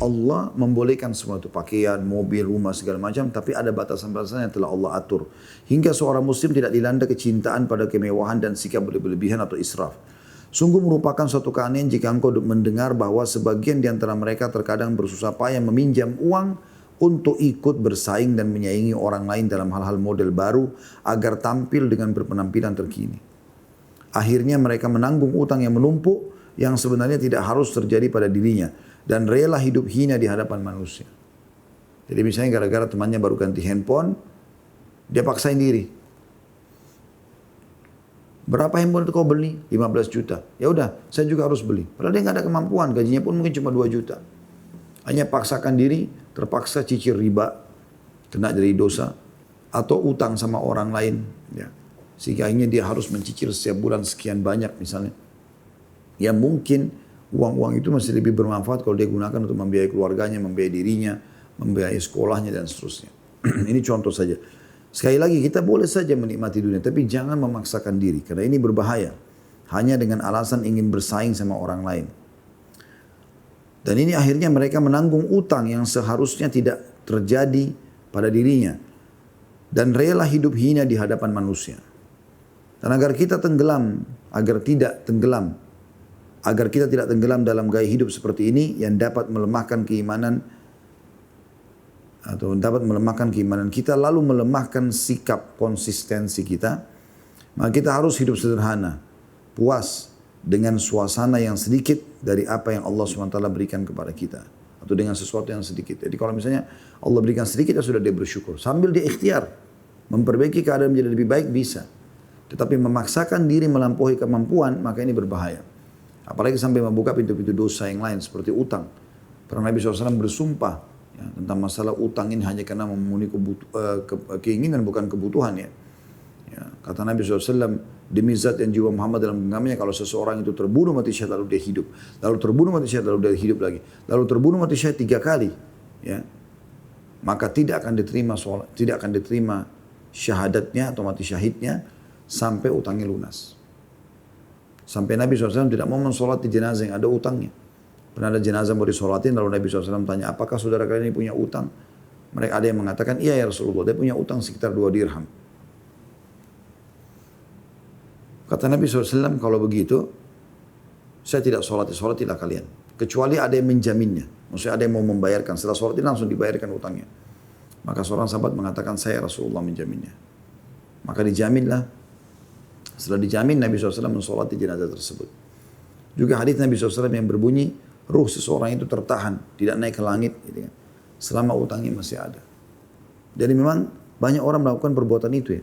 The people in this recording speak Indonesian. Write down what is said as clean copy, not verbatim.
Allah membolehkan semua itu, pakaian, mobil, rumah, segala macam, tapi ada batasan-batasan yang telah Allah atur. Hingga seorang muslim tidak dilanda kecintaan pada kemewahan dan sikap berlebihan atau israf. Sungguh merupakan suatu keanehan jika engkau mendengar bahwa sebagian di antara mereka terkadang bersusah payah meminjam uang untuk ikut bersaing dan menyaingi orang lain dalam hal-hal model baru agar tampil dengan berpenampilan terkini. Akhirnya mereka menanggung utang yang menumpuk yang sebenarnya tidak harus terjadi pada dirinya dan rela hidup hina di hadapan manusia. Jadi misalnya gara-gara temannya baru ganti handphone, dia paksain diri. Berapa handphone itu kau beli? 15 juta. Ya udah, saya juga harus beli. Padahal dia nggak ada kemampuan, gajinya pun mungkin cuma 2 juta. Hanya paksakan diri, terpaksa cicil riba, kena jadi dosa, atau utang sama orang lain. Ya. Sehingga akhirnya dia harus mencicil setiap bulan sekian banyak misalnya. Ya mungkin uang-uang itu masih lebih bermanfaat kalau dia gunakan untuk membiayai keluarganya, membiayai dirinya, membiayai sekolahnya dan seterusnya. Ini contoh saja. Sekali lagi kita boleh saja menikmati dunia, tapi jangan memaksakan diri karena ini berbahaya. Hanya dengan alasan ingin bersaing sama orang lain. Dan ini akhirnya mereka menanggung utang yang seharusnya tidak terjadi pada dirinya. Dan rela hidup hina di hadapan manusia. Dan agar kita tidak tenggelam dalam gaya hidup seperti ini yang dapat melemahkan keimanan kita lalu melemahkan sikap konsistensi kita, maka kita harus hidup sederhana, puas dengan suasana yang sedikit dari apa yang Allah SWT berikan kepada kita atau dengan sesuatu yang sedikit. Jadi kalau misalnya Allah berikan sedikit, ya sudah dia bersyukur sambil dia ikhtiar memperbaiki keadaan menjadi lebih baik bisa. Tetapi memaksakan diri melampaui kemampuan, maka ini berbahaya. Apalagi sampai membuka pintu-pintu dosa yang lain seperti utang. Pernah Nabi SAW bersumpah ya, tentang masalah utang ini hanya karena memenuhi keinginan bukan kebutuhan ya. Ya. Kata Nabi SAW, demi zat yang jiwa Muhammad dalam genggamnya, kalau seseorang itu terbunuh mati syahid lalu dia hidup. Lalu terbunuh mati syahid lalu dia hidup lagi. Lalu terbunuh mati syahid 3 kali. Ya. Maka tidak akan diterima syahadatnya atau mati syahidnya sampai utangnya lunas. Sampai Nabi SAW tidak mau mensolati jenazah yang ada utangnya. Pernah ada jenazah mau disolatin, lalu Nabi SAW tanya, apakah saudara kalian ini punya utang? Mereka ada yang mengatakan, iya ya Rasulullah, dia punya utang sekitar 2 dirham. Kata Nabi SAW, kalau begitu, saya tidak solatilah kalian. Kecuali ada yang menjaminnya. Maksudnya ada yang mau membayarkan. Setelah solatin langsung dibayarkan utangnya. Maka seorang sahabat mengatakan, saya Rasulullah menjaminnya. Maka dijaminlah. Setelah dijamin, Nabi SAW mensolati jenazah tersebut. Juga hadis Nabi SAW yang berbunyi, ruh seseorang itu tertahan, tidak naik ke langit, gitu kan, selama utangnya masih ada. Jadi memang banyak orang melakukan perbuatan itu ya.